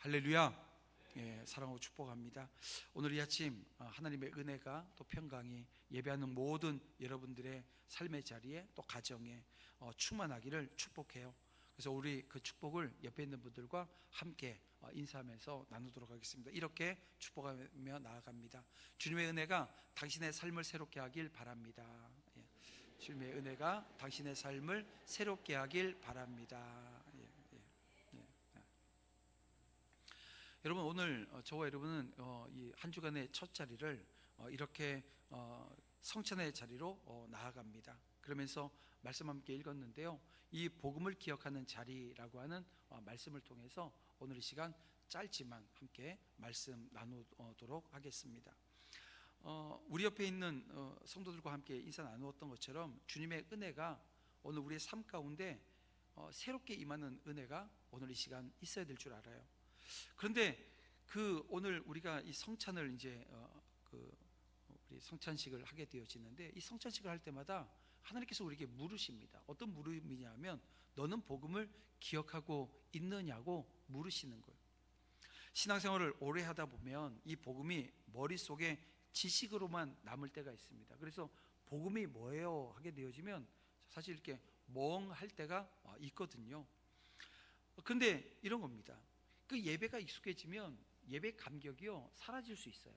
할렐루야. 예, 사랑하고 축복합니다. 오늘 이 아침 하나님의 은혜가 또 평강이 예배하는 모든 여러분들의 삶의 자리에 또 가정에 충만하기를 축복해요. 그래서 우리 그 축복을 옆에 있는 분들과 함께 인사하면서 나누도록 하겠습니다. 이렇게 축복하며 나아갑니다. 주님의 은혜가 당신의 삶을 새롭게 하길 바랍니다. 예, 주님의 은혜가 당신의 삶을 새롭게 하길 바랍니다. 여러분, 오늘 저와 여러분은 이 한 주간의 첫 자리를 이렇게 성찬의 자리로 나아갑니다. 그러면서 말씀 함께 읽었는데요, 이 복음을 기억하는 자리라고 하는 말씀을 통해서 오늘 이 시간 짧지만 함께 말씀 나누도록 하겠습니다. 우리 옆에 있는 성도들과 함께 인사 나누었던 것처럼 주님의 은혜가 오늘 우리의 삶 가운데 새롭게 임하는 은혜가 오늘 이 시간 있어야 될 줄 알아요. 그런데 오늘 우리가 이 성찬을 이제 우리 성찬식을 하게 되어지는데, 이 성찬식을 할 때마다 하나님께서 우리에게 물으십니다. 어떤 물음이냐면, 너는 복음을 기억하고 있느냐고 물으시는 거예요. 신앙생활을 오래 하다 보면 이 복음이 머릿속에 지식으로만 남을 때가 있습니다. 그래서 복음이 뭐예요 하게 되어지면 사실 이렇게 멍할 때가 있거든요. 그런데 이런 겁니다. 그 예배가 익숙해지면 예배 감격이요 사라질 수 있어요.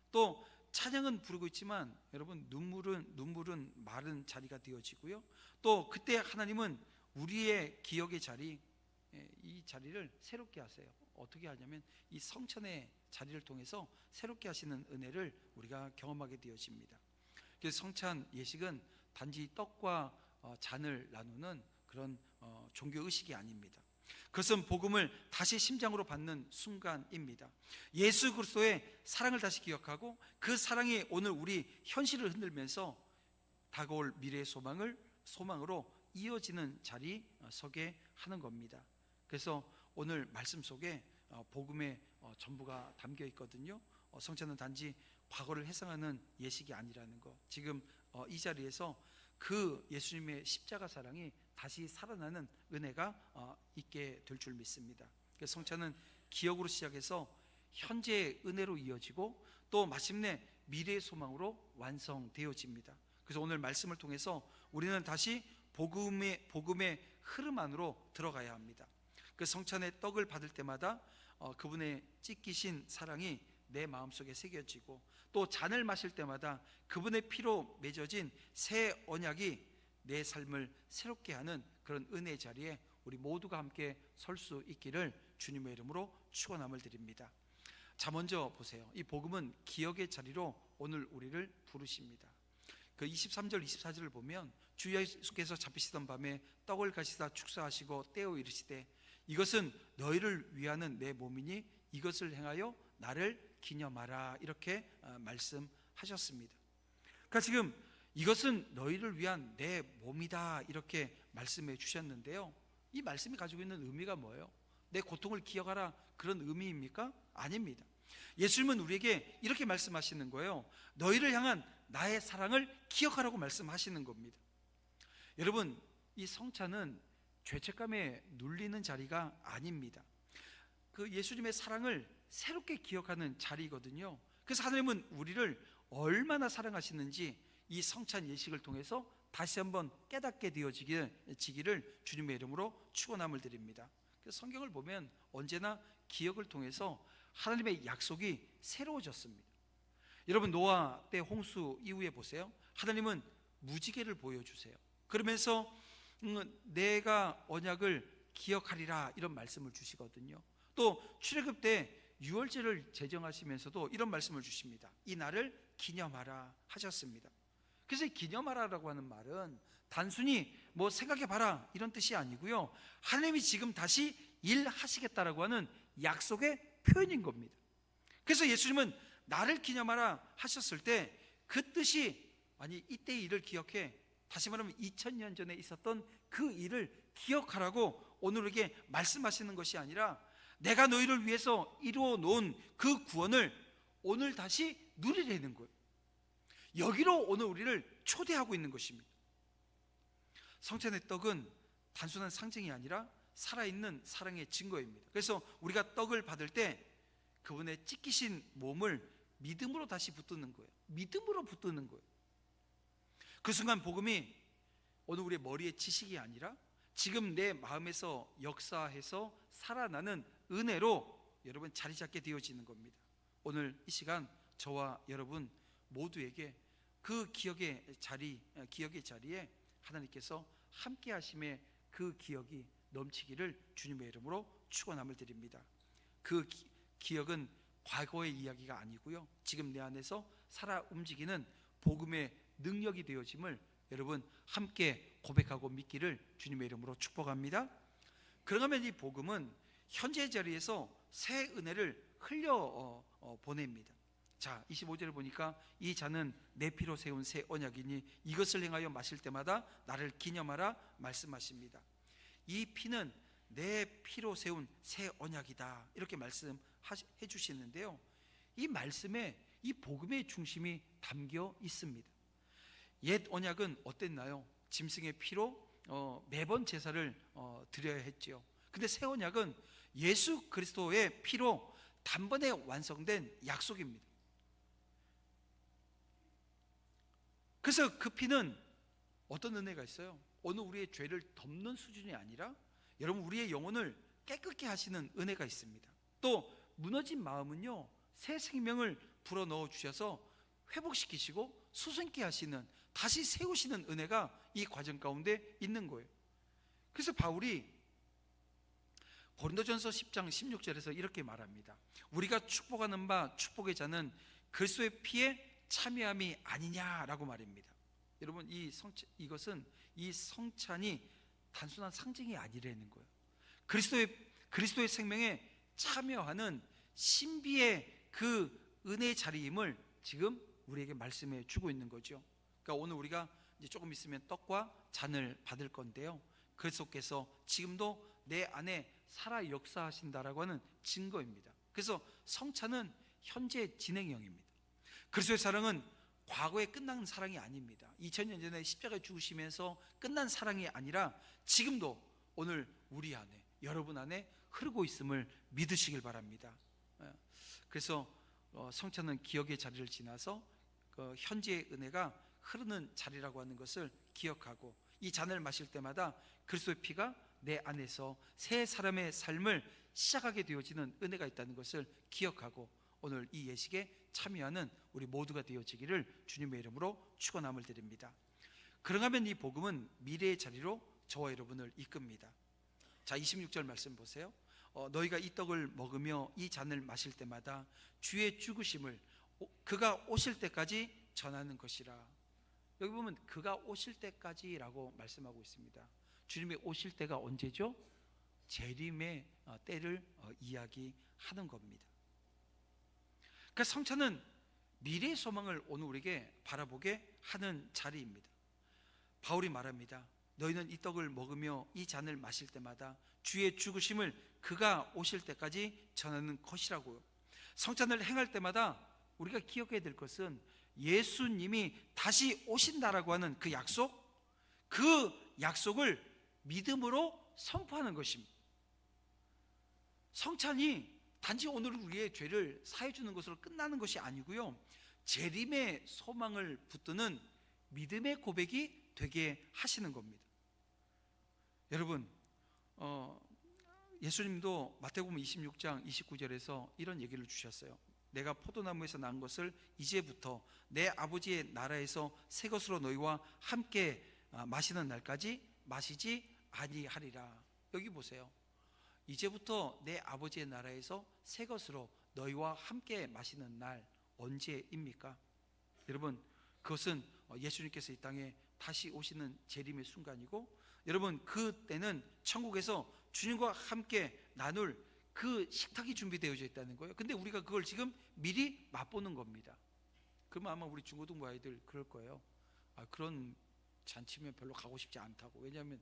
또 찬양은 부르고 있지만 여러분, 눈물은 마른 자리가 되어지고요, 또 그때 하나님은 우리의 기억의 자리, 이 자리를 새롭게 하세요. 어떻게 하냐면 이 성찬의 자리를 통해서 새롭게 하시는 은혜를 우리가 경험하게 되어집니다. 그래서 성찬 예식은 단지 떡과 잔을 나누는 그런 종교 의식이 아닙니다. 그것은 복음을 다시 심장으로 받는 순간입니다. 예수 그리스도의 사랑을 다시 기억하고 그 사랑이 오늘 우리 현실을 흔들면서 다가올 미래의 소망으로 이어지는 자리 서게 하는 겁니다. 그래서 오늘 말씀 속에 복음의 전부가 담겨 있거든요. 성찬은 단지 과거를 회상하는 예식이 아니라는 것, 지금 이 자리에서 그 예수님의 십자가 사랑이 다시 살아나는 은혜가 있게 될 줄 믿습니다. 성찬은 기억으로 시작해서 현재의 은혜로 이어지고 또 마침내 미래의 소망으로 완성되어집니다. 그래서 오늘 말씀을 통해서 우리는 다시 복음의 흐름 안으로 들어가야 합니다. 그 성찬의 떡을 받을 때마다 그분의 찢기신 사랑이 내 마음속에 새겨지고, 또 잔을 마실 때마다 그분의 피로 맺어진 새 언약이 내 삶을 새롭게 하는 그런 은혜의 자리에 우리 모두가 함께 설 수 있기를 주님의 이름으로 축원함을 드립니다. 자, 먼저 보세요. 이 복음은 기억의 자리로 오늘 우리를 부르십니다. 그 23절 24절을 보면, 주 예수께서 잡히시던 밤에 떡을 가시다 축사하시고 떼어 이르시되, 이것은 너희를 위하는 내 몸이니 이것을 행하여 나를 기념하라, 이렇게 말씀하셨습니다. 그러니까 지금 이것은 너희를 위한 내 몸이다, 이렇게 말씀해 주셨는데요, 이 말씀이 가지고 있는 의미가 뭐예요? 내 고통을 기억하라, 그런 의미입니까? 아닙니다. 예수님은 우리에게 이렇게 말씀하시는 거예요. 너희를 향한 나의 사랑을 기억하라고 말씀하시는 겁니다. 여러분, 이 성찬은 죄책감에 눌리는 자리가 아닙니다. 그 예수님의 사랑을 새롭게 기억하는 자리거든요. 그래서 하나님은 우리를 얼마나 사랑하시는지 이 성찬 예식을 통해서 다시 한번 깨닫게 되어지기를 주님의 이름으로 축원함을 드립니다. 그래서 성경을 보면 언제나 기억을 통해서 하나님의 약속이 새로워졌습니다. 여러분, 노아 때 홍수 이후에 보세요. 하나님은 무지개를 보여주세요. 그러면서 내가 언약을 기억하리라, 이런 말씀을 주시거든요. 또 출애굽 때 유월절을 제정하시면서도 이런 말씀을 주십니다. 이 날을 기념하라 하셨습니다. 그래서 기념하라라고 하는 말은 단순히 뭐 생각해봐라 이런 뜻이 아니고요, 하나님이 지금 다시 일하시겠다라고 하는 약속의 표현인 겁니다. 그래서 예수님은 나를 기념하라 하셨을 때 그 뜻이, 아니 이때의 일을 기억해, 다시 말하면 2000년 전에 있었던 그 일을 기억하라고 오늘 우리에게 말씀하시는 것이 아니라, 내가 너희를 위해서 이루어 놓은 그 구원을 오늘 다시 누리려는 거예요. 여기로 오늘 우리를 초대하고 있는 것입니다. 성찬의 떡은 단순한 상징이 아니라 살아있는 사랑의 증거입니다. 그래서 우리가 떡을 받을 때 그분의 찢기신 몸을 믿음으로 다시 붙드는 거예요. 믿음으로 붙드는 거예요. 그 순간 복음이 오늘 우리의 머리의 지식이 아니라 지금 내 마음에서 역사해서 살아나는 은혜로 여러분 자리 잡게 되어지는 겁니다. 오늘 이 시간 저와 여러분 모두에게 그 기억의 자리에 하나님께서 함께 하심의 그 기억이 넘치기를 주님의 이름으로 축원함을 드립니다. 그 기억은 과거의 이야기가 아니고요, 지금 내 안에서 살아 움직이는 복음의 능력이 되어짐을 여러분 함께 고백하고 믿기를 주님의 이름으로 축복합니다. 그러면 이 복음은 현재 자리에서 새 은혜를 흘려 보냅니다. 자, 25절을 보니까 이 잔은 내 피로 세운 새 언약이니 이것을 행하여 마실 때마다 나를 기념하라 말씀하십니다. 이 피는 내 피로 세운 새 언약이다, 이렇게 말씀해 주시는데요, 이 말씀에 이 복음의 중심이 담겨 있습니다. 옛 언약은 어땠나요? 짐승의 피로 매번 제사를 드려야 했지요. 근데 새 언약은 예수 그리스도의 피로 단번에 완성된 약속입니다. 그래서 그 피는 어떤 은혜가 있어요? 오늘 우리의 죄를 덮는 수준이 아니라 여러분 우리의 영혼을 깨끗게 하시는 은혜가 있습니다. 또 무너진 마음은요, 새 생명을 불어넣어 주셔서 회복시키시고 수생케 하시는, 다시 세우시는 은혜가 이 과정 가운데 있는 거예요. 그래서 바울이 고린도전서 10장 16절에서 이렇게 말합니다. 우리가 축복하는 바 축복의 자는 그리스도의 피에 참여함이 아니냐라고 말입니다. 여러분 이것은 이 성찬이 단순한 상징이 아니라는 거예요. 그리스도의 생명에 참여하는 신비의 그 은혜의 자리임을 지금 우리에게 말씀해 주고 있는 거죠. 그러니까 오늘 우리가 이제 조금 있으면 떡과 잔을 받을 건데요, 그리스도께서 지금도 내 안에 살아 역사하신다라고 하는 증거입니다. 그래서 성찬은 현재 진행형입니다. 그리스도의 사랑은 과거에 끝난 사랑이 아닙니다. 2000년 전에 십자가에 죽으시면서 끝난 사랑이 아니라 지금도 오늘 우리 안에, 여러분 안에 흐르고 있음을 믿으시길 바랍니다. 그래서 성찬은 기억의 자리를 지나서 현재의 은혜가 흐르는 자리라고 하는 것을 기억하고, 이 잔을 마실 때마다 그리스도의 피가 내 안에서 새 사람의 삶을 시작하게 되어지는 은혜가 있다는 것을 기억하고 오늘 이 예식에 참여하는 우리 모두가 되어지기를 주님의 이름으로 축원함을 드립니다. 그러면 이 복음은 미래의 자리로 저와 여러분을 이끕니다. 자, 26절 말씀 보세요. 너희가 이 떡을 먹으며 이 잔을 마실 때마다 주의 죽으심을 그가 오실 때까지 전하는 것이라. 여기 보면 그가 오실 때까지라고 말씀하고 있습니다. 주님이 오실 때가 언제죠? 재림의 때를 이야기하는 겁니다. 그러니까 성찬은 미래의 소망을 오늘 우리에게 바라보게 하는 자리입니다. 바울이 말합니다. 너희는 이 떡을 먹으며 이 잔을 마실 때마다 주의 죽으심을 그가 오실 때까지 전하는 것이라고요. 성찬을 행할 때마다 우리가 기억해야 될 것은 예수님이 다시 오신다라고 하는 그 약속을 믿음으로 선포하는 것입니다. 성찬이 단지 오늘 우리의 죄를 사해 주는 것으로 끝나는 것이 아니고요, 재림의 소망을 붙드는 믿음의 고백이 되게 하시는 겁니다. 여러분, 예수님도 마태복음 26장 29절에서 이런 얘기를 주셨어요. 내가 포도나무에서 난 것을 이제부터 내 아버지의 나라에서 새 것으로 너희와 함께 마시는 날까지 마시지 아니하리라. 여기 보세요. 이제부터 내 아버지의 나라에서 새 것으로 너희와 함께 마시는 날, 언제입니까? 여러분, 그것은 예수님께서 이 땅에 다시 오시는 재림의 순간이고, 여러분 그때는 천국에서 주님과 함께 나눌 그 식탁이 준비되어져 있다는 거예요. 근데 우리가 그걸 지금 미리 맛보는 겁니다. 그러면 아마 우리 중고등부 아이들 그럴 거예요. 그런 잔치면 별로 가고 싶지 않다고. 왜냐하면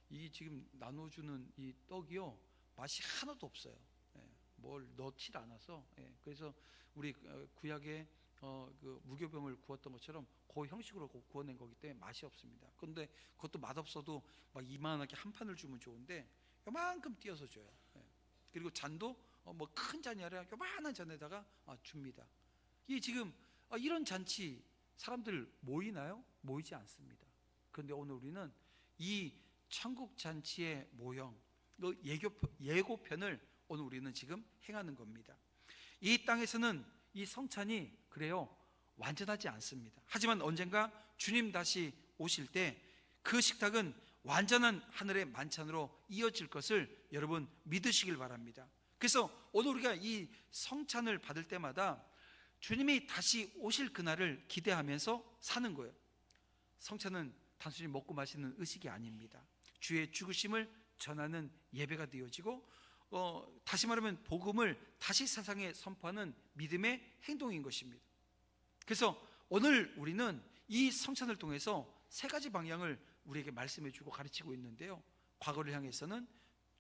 이 지금 나눠주는 이 떡이요, 맛이 하나도 없어요. 뭘 넣질 않아서. 그래서 우리 구약에 그 무교병을 구웠던 것처럼 그 형식으로 구워낸 거기 때문에 맛이 없습니다. 그런데 그것도 맛없어도 막 이만하게 한 판을 주면 좋은데, 요만큼 띄어서 줘요. 예. 그리고 잔도 뭐 큰 잔이 아니라 요만한 잔에다가 줍니다. 이 지금 이런 잔치 사람들 모이나요? 모이지 않습니다. 그런데 오늘 우리는 이 천국 잔치의 모형, 그 예고편을 오늘 우리는 지금 행하는 겁니다. 이 땅에서는 이 성찬이 그래요, 완전하지 않습니다. 하지만 언젠가 주님 다시 오실 때 그 식탁은 완전한 하늘의 만찬으로 이어질 것을 여러분 믿으시길 바랍니다. 그래서 오늘 우리가 이 성찬을 받을 때마다 주님이 다시 오실 그날을 기대하면서 사는 거예요. 성찬은 단순히 먹고 마시는 의식이 아닙니다. 주의 죽으심을 전하는 예배가 되어지고 다시 말하면 복음을 다시 세상에 선포하는 믿음의 행동인 것입니다. 그래서 오늘 우리는 이 성찬을 통해서 세 가지 방향을 우리에게 말씀해 주고 가르치고 있는데요, 과거를 향해서는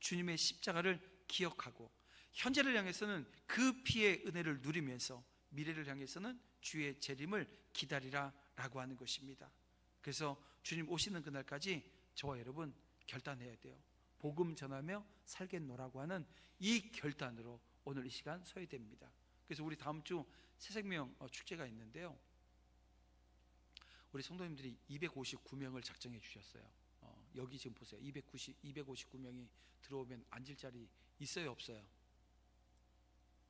주님의 십자가를 기억하고, 현재를 향해서는 그 피의 은혜를 누리면서, 미래를 향해서는 주의 재림을 기다리라 라고 하는 것입니다. 그래서 주님 오시는 그날까지 저와 여러분 결단해야 돼요. 복음 전하며 살겠노라고 하는 이 결단으로 오늘 이 시간 서야 됩니다. 그래서 우리 다음 주 새생명 축제가 있는데요, 우리 성도님들이 259명을 작정해 주셨어요. 여기 지금 보세요. 259명이 들어오면 앉을 자리 있어요, 없어요?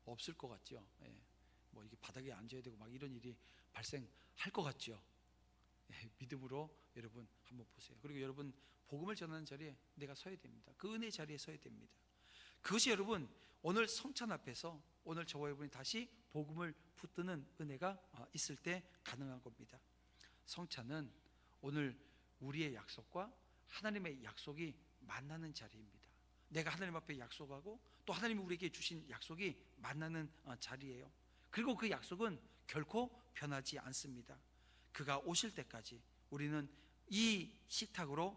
없을 것 같죠. 예. 뭐 이게 바닥에 앉아야 되고 막 이런 일이 발생할 것 같죠. 예. 믿음으로 여러분 한번 보세요. 그리고 여러분 복음을 전하는 자리에 내가 서야 됩니다. 그 은혜의 자리에 서야 됩니다. 그것이 여러분 오늘 성찬 앞에서 오늘 저와 여러분이 다시 복음을 붙드는 은혜가 있을 때 가능한 겁니다. 성찬은 오늘 우리의 약속과 하나님의 약속이 만나는 자리입니다. 내가 하나님 앞에 약속하고 또 하나님이 우리에게 주신 약속이 만나는 자리예요. 그리고 그 약속은 결코 변하지 않습니다. 그가 오실 때까지 우리는 이 식탁으로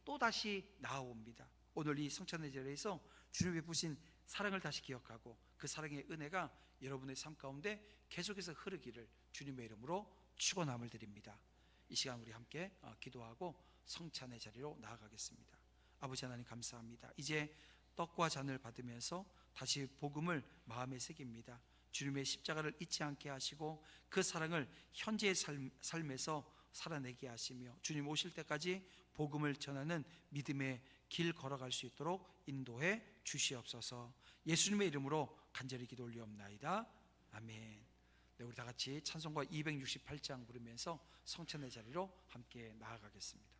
또다시 나아옵니다. 오늘 이 성찬의 자리에서 주님이 베푸신 사랑을 다시 기억하고 그 사랑의 은혜가 여러분의 삶 가운데 계속해서 흐르기를 주님의 이름으로 축원함을 드립니다. 이 시간 우리 함께 기도하고 성찬의 자리로 나아가겠습니다. 아버지 하나님 감사합니다. 이제 떡과 잔을 받으면서 다시 복음을 마음에 새깁니다. 주님의 십자가를 잊지 않게 하시고 그 사랑을 현재의 삶에서 살아내게 하시며 주님 오실 때까지 복음을 전하는 믿음의 길 걸어갈 수 있도록 인도해 주시옵소서. 예수님의 이름으로 간절히 기도 올리옵나이다. 아멘. 네, 우리 다 같이 찬송가 268장 부르면서 성찬의 자리로 함께 나아가겠습니다.